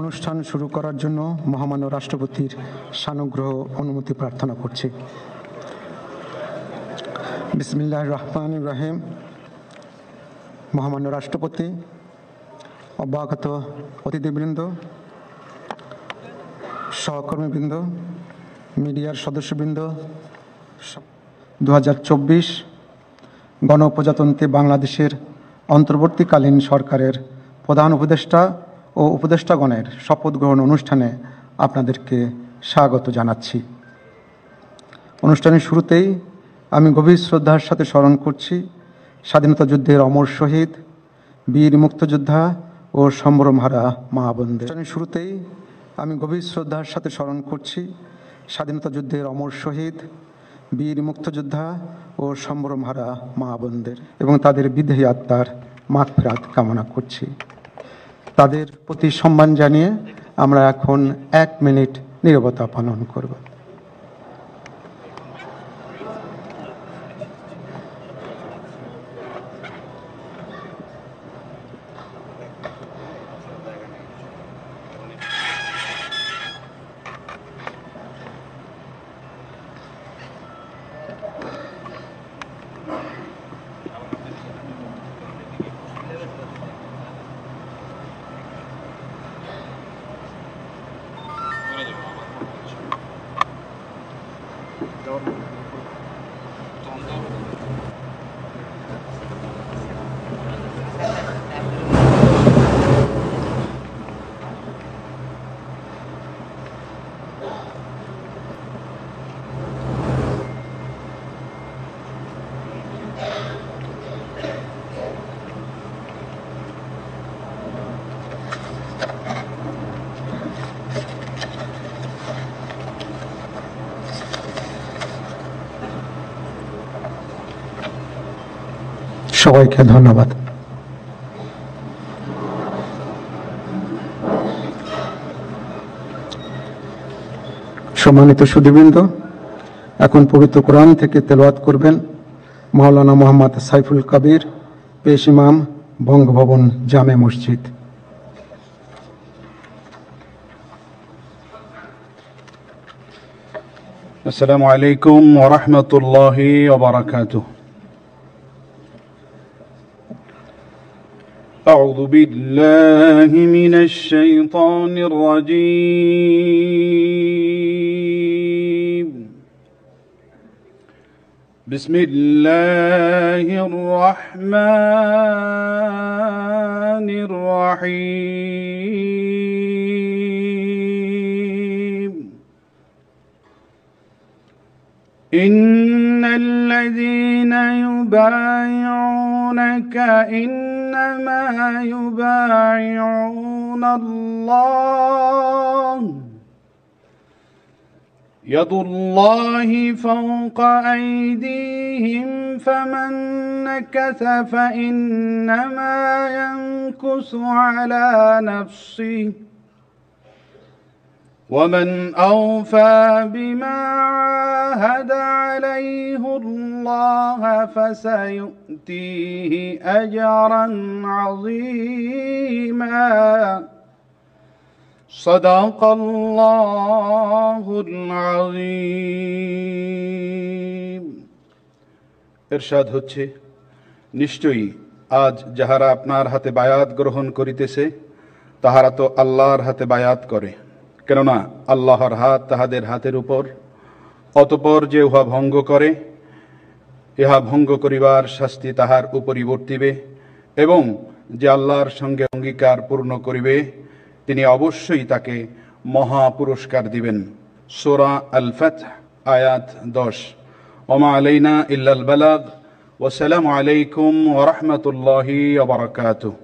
অনুষ্ঠান শুরু করার জন্য মহামান্য রাষ্ট্রপতির সানুগ্রহ অনুমতি প্রার্থনা করছি। বিসমিল্লাহির রহমানির রহিম। মহামান্য রাষ্ট্রপতি, অব্যাহত অতিথিবৃন্দ, সহকর্মীবৃন্দ, মিডিয়ার সদস্যবৃন্দ, 2024 গণপ্রজাতন্ত্রী বাংলাদেশের অন্তর্বর্তীকালীন সরকারের প্রধান উপদেষ্টা ও উপদেষ্টাগণের শপথ গ্রহণ অনুষ্ঠানে আপনাদেরকে স্বাগত জানাচ্ছি। অনুষ্ঠানের শুরুতেই আমি গভীর শ্রদ্ধার সাথে স্মরণ করছি স্বাধীনতা যুদ্ধের অমর শহীদ, বীর মুক্তিযোদ্ধা ও সম্ভ্রমহারা মা বোনদের। শুরুতেই আমি গভীর শ্রদ্ধার সাথে স্মরণ করছি স্বাধীনতা যুদ্ধের অমর শহীদ, বীর মুক্তিযোদ্ধা ও সম্ভ্রমহারা মা বোনদের এবং তাদের বিদেহী আত্মার মাগফিরাত কামনা করছি। তাদের প্রতি সম্মান জানিয়ে আমরা এখন 1 মিনিট নীরবতা পালন করব। সবাইকে ধন্যবাদ। সম্মানিত সুধীবৃন্দ, এখন পবিত্র কোরআন থেকে তেলাওয়াত করবেন মাওলানা মোহাম্মদ সাইফুল কবির, পেশ ইমাম, বঙ্গভবন জামে মসজিদ। আসসালামু আলাইকুম ওয়া রাহমাতুল্লাহি ওয়া বারাকাতুহু। أعوذ بالله من الشيطان الرجيم. بسم الله الرحمن الرحيم. إن الذين يبايعونك إنما يبايعون الله يد الله فوق أيديهم فمن نكث فإنما ينكث على نفسه ومن أوفى بما عاهد عليه الله فسيؤتيه أجرا عظيما صدق الله العظيم. ইরশাদ হচ্ছে, নিশ্চয়ই আজ যাহারা আপনার হাতে বায়াত গ্রহণ করিতেছে তাহারা তো আল্লাহর হাতে বায়াত করে, কেননা আল্লাহর হাত তাহাদের হাতের উপর। অতঃপর যে উহা ভঙ্গ করে, ইহা ভঙ্গ করিবার শাস্তি তাহার উপরই বর্তিবে, এবং যে আল্লাহর সঙ্গে অঙ্গীকার পূর্ণ করিবে তিনি অবশ্যই তাকে মহা পুরস্কার দিবেন। সূরা আল ফাতহ আয়াত 10। ওমা আলাইনা ইল্লাল বালাগ। ওয়াসসালামু আলাইকুম ওয়া রাহমাতুল্লাহি ওয়া বারাকাতুহু।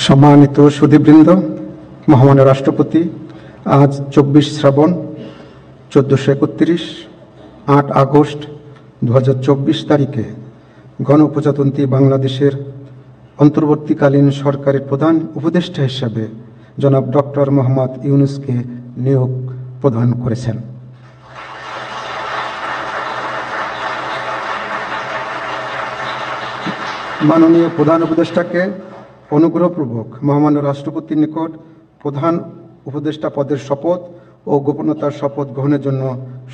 সম্মানিত সুধীবৃন্দ, মহামান্য রাষ্ট্রপতি আজ 24 শ্রাবণ 1431 8 আগস্ট 2024 তারিখে গণপ্রজাতন্ত্রী বাংলাদেশের অন্তর্বর্তীকালীন সরকারের প্রধান উপদেষ্টা হিসেবে জনাব ডক্টর মোহাম্মদ ইউনূসকে নিয়োগ প্রদান করেছেন। মাননীয় প্রধান উপদেষ্টাকে অনুগ্রহপূর্বক মহামান্য রাষ্ট্রপতির নিকট প্রধান উপদেষ্টা পদের শপথ ও গোপনতার শপথ গ্রহণের জন্য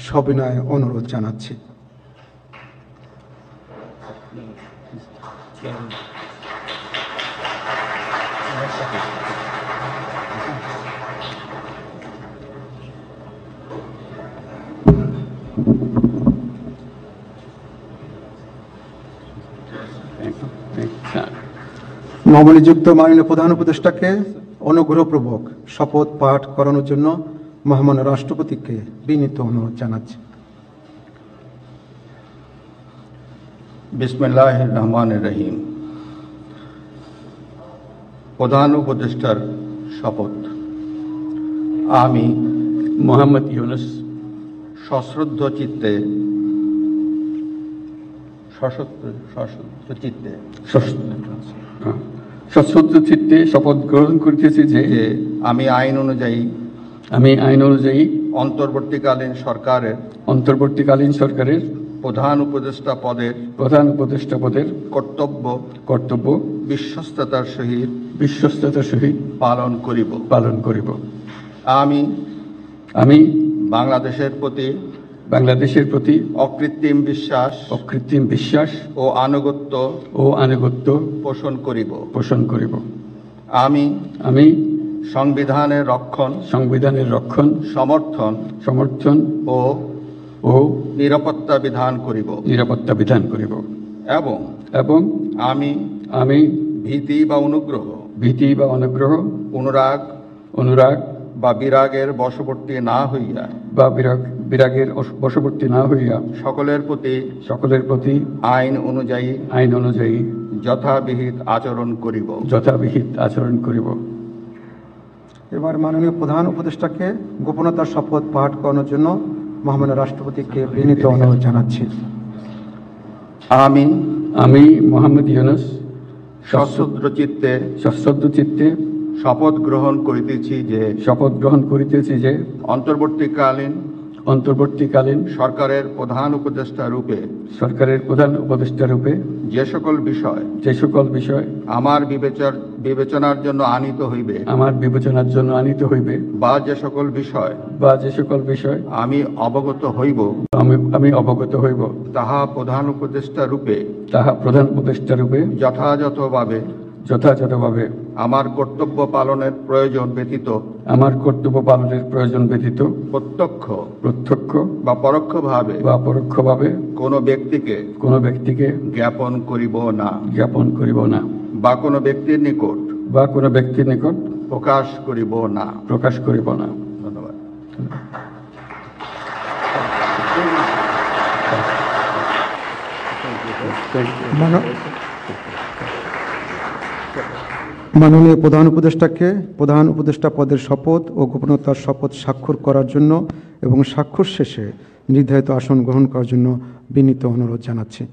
সবিনয় অনুরোধ জানাচ্ছি। নবনিযুক্ত মাননীয় প্রধান উপদেষ্টাকে অনুগ্রহপূর্বক শপথ পাঠ করানোর জন্য মহামান্য রাষ্ট্রপতিকে বিনীত অনুরোধ জানাচ্ছি। বিসমিল্লাহির রহমানির রহিম। প্রধান উপদেষ্টার শপথ। আমি মোহাম্মদ ইউনূস সশ্রদ্ধ চিত্তে সশ্রদ্ধ চিত্তে শপথ গ্রহণ করিতেছি যে আমি আইন অনুযায়ী অন্তর্বর্তীকালীন সরকারের প্রধান উপদেষ্টা পদের কর্তব্য বিশ্বস্ততার সহিত পালন করিব। আমি বাংলাদেশের প্রতি অকৃত্রিম বিশ্বাস ও আনুগত্য পোষণ করিব। আমি সংবিধানের রক্ষণ সমর্থন ও নিরাপত্তা বিধান করিব এবং আমি ভীতি বা অনুগ্রহ অনুরাগ বা বিরাগের বশবর্তী না হইয়া সকলের প্রতি আইন অনুযায়ী যথাবিহিত আচরণ করিব। এবার মাননীয় প্রধান উপদেষ্টাকে গোপনতার শপথ পাঠ করানোর জন্য মহামান্য রাষ্ট্রপতিকে বিনীত অনুরোধ জানাচ্ছি। আমি মোহাম্মদ ইউনূস সশ্রদ্ধ চিত্তে শপথ গ্রহণ করিতেছি যে অন্তর্বর্তীকালীন সরকারের প্রধান উপদেষ্টা রূপে যে সকল বিষয় আমার বিবেচনার জন্য আনিত হইবে বা যে সকল বিষয় আমি অবগত হইব তাহা প্রধান উপদেষ্টা রূপে যথাযথভাবে আমার কর্তব্য পালনের প্রয়োজন ব্যতীত প্রত্যক্ষ বা পরোক্ষভাবে কোনো ব্যক্তিকে জ্ঞাপন করিব না বা কোনো ব্যক্তির নিকট প্রকাশ করিব না। ধন্যবাদ। মাননীয় প্রধান উপদেষ্টাকে প্রধান উপদেষ্টা পদের শপথ ও গোপনতার শপথ স্বাক্ষর করার জন্য এবং স্বাক্ষর শেষে নির্ধারিত আসন গ্রহণ করার জন্য বিনীত অনুরোধ জানাচ্ছি।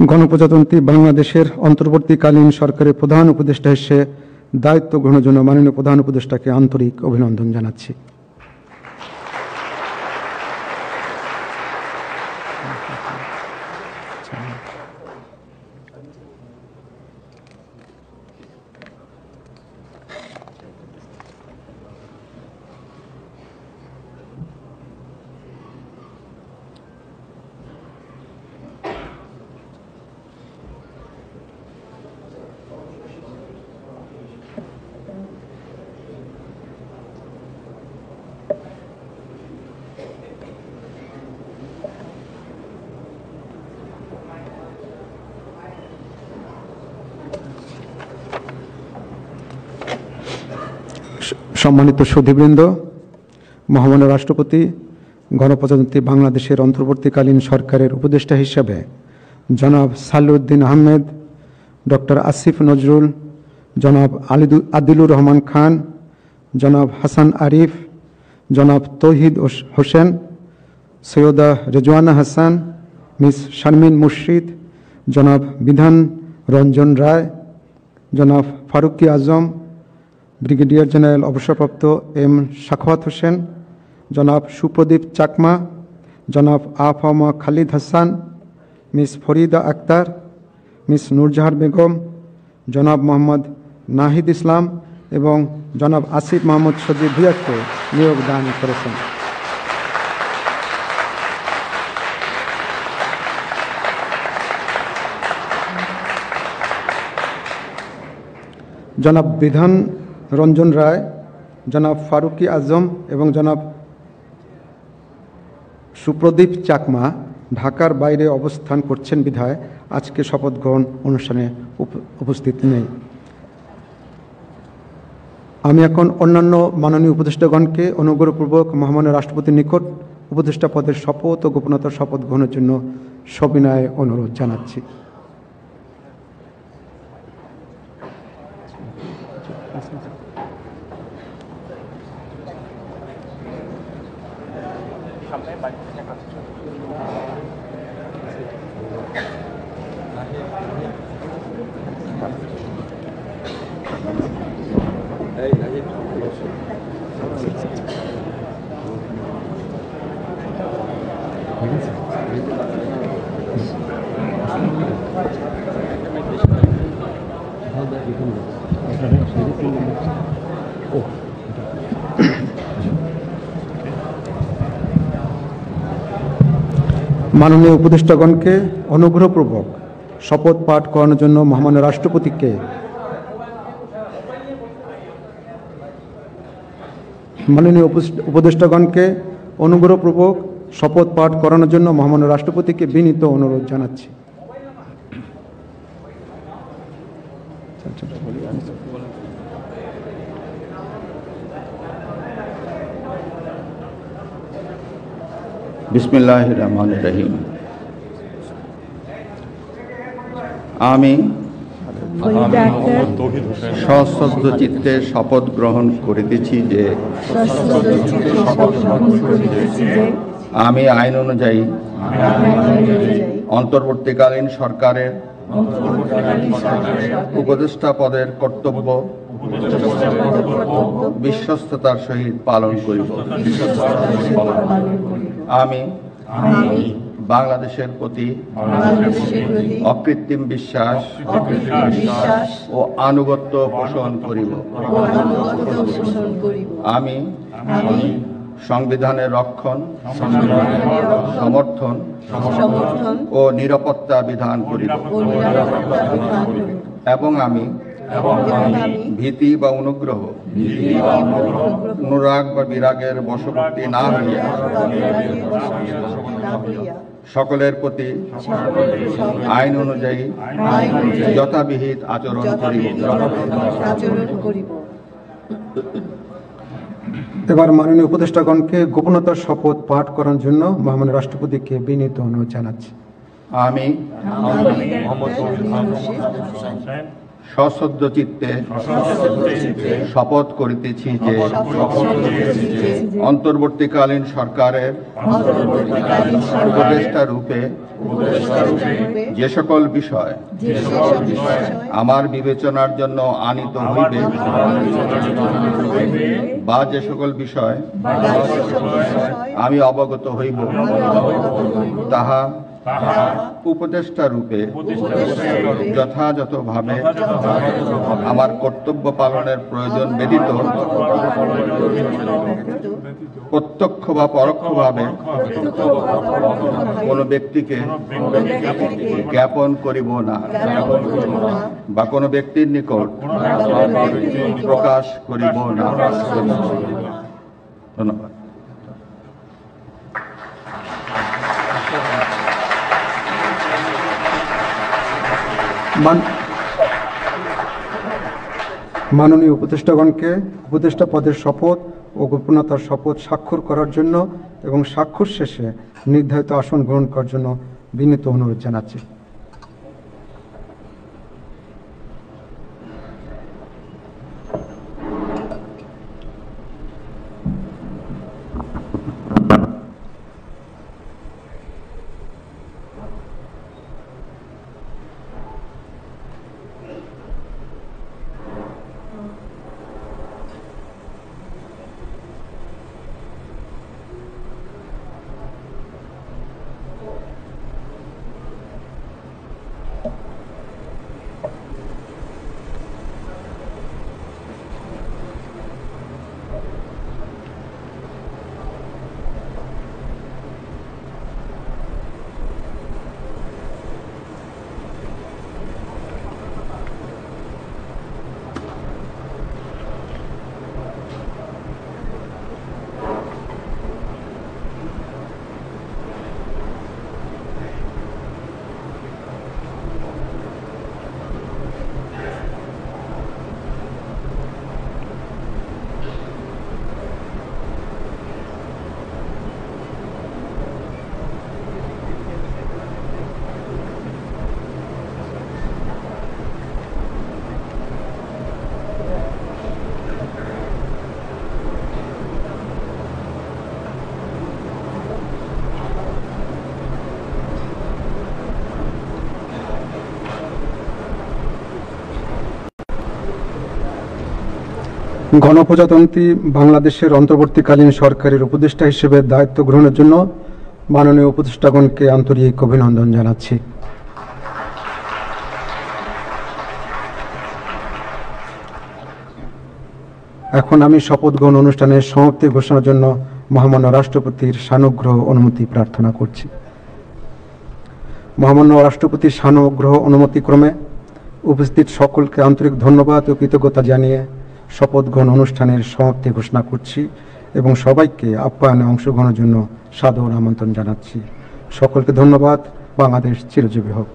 গণপ্রজাতন্ত্রী বাংলাদেশের অন্তর্বর্তীকালীন সরকারের প্রধান উপদেষ্টা হিসেবে দায়িত্ব গ্রহণের জন্য মাননীয় প্রধান উপদেষ্টাকে আন্তরিক অভিনন্দন জানাচ্ছি। সম্মানিত সুধীবৃন্দ, মহামান্য রাষ্ট্রপতি গণপ্রজাতন্ত্রী বাংলাদেশের অন্তর্বর্তীকালীন সরকারের উপদেষ্টা হিসেবে জনাব সালেউদ্দিন আহমেদ, ডক্টর আসিফ নজরুল, জনাব আদিলুর রহমান খান, জনাব হাসান আরিফ, জনাব তৌহিদ হোসেন, সৈয়দা রেজওয়ানা হাসান, মিস শারমিন মুর্শিদ, জনাব বিধান রঞ্জন রায়, জনাব ফারুকি আজম, ব্রিগেডিয়ার জেনারেল অবসরপ্রাপ্ত এম সাখাওয়াত হোসেন, জনাব সুপ্রদীপ চাকমা, জনাব আফামা খালিদ হাসান, মিস ফরিদা আক্তার, মিস নূরজাহার বেগম, জনাব মোহাম্মদ নাহিদ ইসলাম এবং জনাব আসিফ মাহমুদ সজিব ভুঁইয়াকে নিয়োগ দান করেছেন। জনাব বিধান রঞ্জন রায়, জনাব ফারুকি আজম এবং জনাব সুপ্রদীপ চাকমা ঢাকার বাইরে অবস্থান করছেন বিধায় আজকে শপথ গ্রহণ অনুষ্ঠানে উপস্থিত নেই। আমি এখন অন্যান্য মাননীয় উপদেষ্টাগণকে অনুগ্রহপূর্বক মহামান্য রাষ্ট্রপতির নিকট উপদেষ্টা পদের শপথ ও গোপনতার শপথ গ্রহণের জন্য সবিনয়ে অনুরোধ জানাচ্ছি। মাননীয় উপদেষ্টাগণকে অনুগ্রহপূর্বক শপথ পাঠ করানোর জন্য মহামান্য রাষ্ট্রপতিকে মাননীয় উপদেষ্টাগণকে অনুগ্রহপূর্বক শপথ পাঠ করানোর জন্য মহামান্য রাষ্ট্রপতিকে বিনীত অনুরোধ জানাচ্ছি। বিসমিল্লাহির রহমানির রহিম। আমি সশ্রদ্ধ চিত্তে শপথ গ্রহণ করিতেছি যে আমি আইন অনুযায়ী অন্তর্বর্তীকালীন সরকারের উপদেষ্টা পদের কর্তব্য বিশ্বস্ততার সহিত পালন করিব। আমি বাংলাদেশের প্রতি অকৃত্রিম বিশ্বাস ও আনুগত্য পোষণ করিব। আমি সংবিধানের রক্ষণ, সমর্থন ও নিরাপত্তা বিধান করিব এবং আমি ভীতি বা অনুগ্রহ, অনুরাগ বা বিরাগের বশবর্তী না হইয়া সকলের প্রতি আইন অনুযায়ী যথাবিহিত আচরণ করিব। এবার মাননীয় উপদেষ্টাগণকে গোপনতার শপথ পাঠ করার জন্য মহামান্য রাষ্ট্রপতিকে বিনীত অনুরোধ জানাচ্ছি। আমি সশ্রদ্ধ চিত্তে শপথ করিতেছি যে অন্তর্বর্তীকালীন সরকারের উপদেষ্টা রূপে যে সকল বিষয় আমার বিবেচনার জন্য আনিত হইবে বা যে সকল বিষয় আমি অবগত হইব তাহা উপদেষ্টা রূপে যথাযথভাবে আমার কর্তব্য পালনের প্রয়োজন ব্যতীত প্রত্যক্ষ বা পরোক্ষভাবে কোনো ব্যক্তিকে জ্ঞাপন করিব না বা কোনো ব্যক্তির নিকট প্রকাশ করিব না। ধন্যবাদ। মাননীয় উপদেষ্টাগণকে উপদেষ্টা পদের শপথ ও গোপনীয়তার শপথ স্বাক্ষর করার জন্য এবং স্বাক্ষর শেষে নির্ধারিত আসন গ্রহণ করার জন্য বিনীত অনুরোধ জানাচ্ছি। গণপ্রজাতন্ত্রী বাংলাদেশের অন্তর্বর্তীকালীন সরকারের উপদেষ্টা হিসেবে দায়িত্ব গ্রহণের জন্য মাননীয় উপদেষ্টাগণকে আন্তরিক অভিনন্দন জানাচ্ছি। এখন আমি শপথ গ্রহণ অনুষ্ঠানের সমাপ্তি ঘোষণার জন্য মহামান্য রাষ্ট্রপতির সানুগ্রহ অনুমতি প্রার্থনা করছি। মহামান্য রাষ্ট্রপতির সানুগ্রহ অনুমতিক্রমে উপস্থিত সকলকে আন্তরিক ধন্যবাদ ও কৃতজ্ঞতা জানিয়ে শপথ গ্রহণ অনুষ্ঠানের সমাপ্তি ঘোষণা করছি এবং সবাইকে আপ্যায়নে অংশগ্রহণের জন্য সাদর আমন্ত্রণ জানাচ্ছি। সকলকে ধন্যবাদ। বাংলাদেশ চিরজীবী হোক।